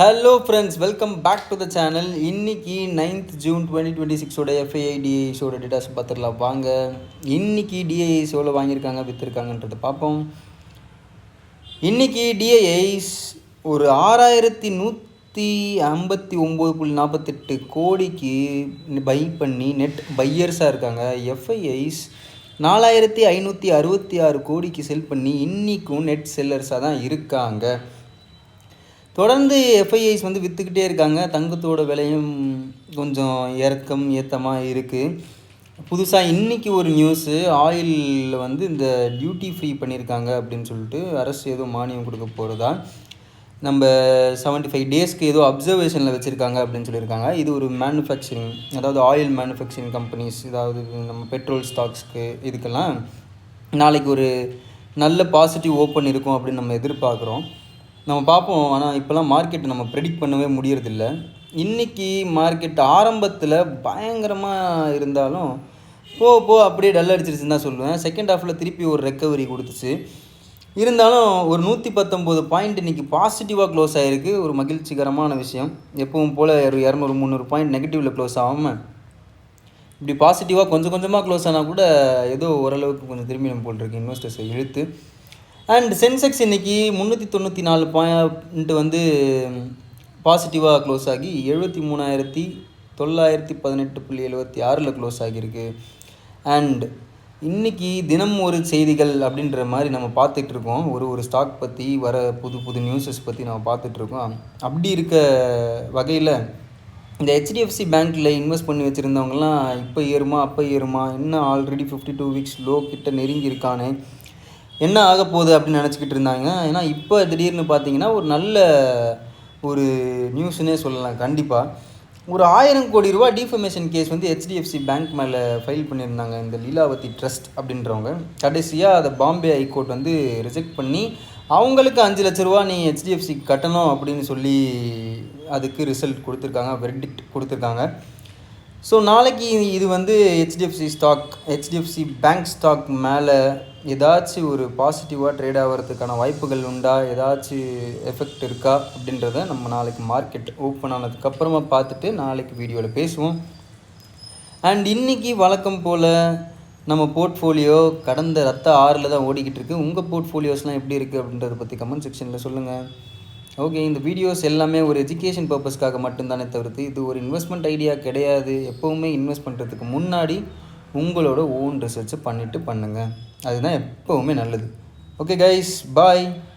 Hello friends, welcome back to the channel. இன்னைக்கு 9th June 2026 FII டிஐஸோட datas பார்த்துடலாம் வாங்க. இன்னைக்கு டிஐஸ் எவ்வளோ வாங்கியிருக்காங்க விற்றுருக்காங்கன்றதை பார்ப்போம். இன்னைக்கு டிஐஸ் ஒரு 6159.48 கோடிக்கு பை பண்ணி நெட் பையர்ஸாக இருக்காங்க. எஃப்ஐஐஸ் 4566 கோடிக்கு செல் பண்ணி இன்றைக்கும் நெட் செல்லர்ஸாக தான் இருக்காங்க. தொடர்ந்து எஃப்ஐஐஸ் விற்றுக்கிட்டே இருக்காங்க. தங்கத்தோட விலையும் கொஞ்சம் ஏற்றமாக இருக்குது. புதுசாக இன்றைக்கி ஒரு நியூஸு, ஆயிலில் இந்த டியூட்டி ஃப்ரீ பண்ணியிருக்காங்க அப்படின்னு சொல்லிட்டு அரசு ஏதோ மானியம் கொடுக்க போகிறதா. நம்ம 75 டேஸ்க்கு ஏதோ அப்சர்வேஷனில் வச்சுருக்காங்க அப்படின்னு சொல்லியிருக்காங்க. இது ஒரு மேனுஃபேக்சரிங், அதாவது ஆயில் மேனுஃபேக்சரிங் கம்பெனிஸ், அதாவது நம்ம பெட்ரோல் ஸ்டாக்ஸ்க்கு இதுக்கெல்லாம் நாளைக்கு ஒரு நல்ல பாசிட்டிவ் ஓப்பன் இருக்கும் அப்படின்னு நம்ம எதிர்பார்க்குறோம். நம்ம பார்ப்போம். ஆனால் இப்போலாம் மார்க்கெட் நம்ம ப்ரெடிக்ட் பண்ணவே முடியறதில்ல. இன்றைக்கி மார்க்கெட் ஆரம்பத்தில் பயங்கரமாக இருந்தாலும் போ அப்படியே டல் அடிச்சிருச்சுன்னு தான் சொல்லுவேன். செகண்ட் ஹாஃபில் திருப்பி ஒரு ரெக்கவரி கொடுத்துச்சு. இருந்தாலும் ஒரு 119 பாயிண்ட் இன்றைக்கி பாசிட்டிவாக க்ளோஸ் ஆகிருக்கு. ஒரு மகிழ்ச்சிகரமான விஷயம். எப்பவும் போல் ஒரு 200-300 பாயிண்ட் நெகட்டிவில் க்ளோஸ் ஆகாமல் இப்படி பாசிட்டிவாக கொஞ்சம் கொஞ்சமாக க்ளோஸ் ஆனால் கூட ஏதோ ஓரளவுக்கு கொஞ்சம் திரும்பி நம்ம போட்டிருக்கு இன்வெஸ்டர்ஸை இழுத்து. அண்ட் சென்செக்ஸ் இன்றைக்கி 394 பாயிண்ட் பாசிட்டிவாக க்ளோஸ் ஆகி 73,918.76 க்ளோஸ் ஆகியிருக்கு. அண்ட் இன்றைக்கி தினம் ஒரு செய்திகள் அப்படின்ற மாதிரி நம்ம பார்த்துட்ருக்கோம். ஒரு ஸ்டாக் பற்றி வர புது நியூஸஸ் பற்றி நம்ம பார்த்துட்ருக்கோம். அப்படி இருக்க வகையில் இந்த ஹெச்டிஎஃப்சி பேங்க்கில் இன்வெஸ்ட் பண்ணி வச்சுருந்தவங்கலாம் இப்போ ஏறுமா அப்போ ஏறுமா, இன்னும் ஆல்ரெடி 52 வீக்ஸ் லோ கிட்ட நெருங்கியிருக்கானே, என்ன ஆக போகுது அப்படின்னு நினச்சிக்கிட்டு இருந்தாங்க. ஏன்னா இப்போ திடீர்னு பார்த்தீங்கன்னா ஒரு நல்ல ஒரு நியூஸ்னே சொல்லலாம். கண்டிப்பாக ஒரு 1000 கோடி ரூபா டிஃபமேஷன் கேஸ் ஹெச்டிஎஃப்சி பேங்க் மேலே ஃபைல் பண்ணியிருந்தாங்க இந்த லீலாவதி ட்ரஸ்ட் அப்படின்றவங்க. கடைசியாக அதை பாம்பே ஹைகோர்ட் ரிஜெக்ட் பண்ணி அவங்களுக்கு 5 லட்ச ரூபா நீ ஹெச்டிஎஃப்சி கட்டணும் அப்படின்னு சொல்லி அதுக்கு ரிசல்ட் கொடுத்துருக்காங்க, வெர்டிக்ட் கொடுத்துருக்காங்க. ஸோ நாளைக்கு இது ஹெச்டிஎஃப்சி பேங்க் ஸ்டாக் மேலே ஏதாச்சும் ஒரு பாசிட்டிவாக ட்ரேட் ஆகிறதுக்கான வாய்ப்புகள் உண்டா, ஏதாச்சும் எஃபெக்ட் இருக்கா அப்படின்றத நம்ம நாளைக்கு மார்க்கெட் ஓப்பன் ஆனதுக்கப்புறமா பார்த்துட்டு நாளைக்கு வீடியோவில் பேசுவோம். அண்ட் இன்றைக்கி வழக்கம் போல் நம்ம போர்ட்ஃபோலியோ கடந்த ரத்த ஆறில் தான் ஓடிக்கிட்டு இருக்குது. உங்கள் போர்ட்ஃபோலியோஸ்லாம் எப்படி இருக்குது அப்படின்றத பற்றி கமெண்ட் செக்ஷனில் சொல்லுங்கள். ஓகே, இந்த வீடியோஸ் எல்லாமே ஒரு எஜுகேஷன் பர்பஸ்க்காக மட்டும்தானே தவிர்த்து இது ஒரு இன்வெஸ்ட்மெண்ட் ஐடியா கிடையாது. எப்போவுமே இன்வெஸ்ட் பண்ணுறதுக்கு முன்னாடி உங்களோட ஓன் ரிசர்ச்சை பண்ணிவிட்டு பண்ணுங்கள். அதுதான் எப்போவுமே நல்லது. ஓகே கைஸ், பாய்.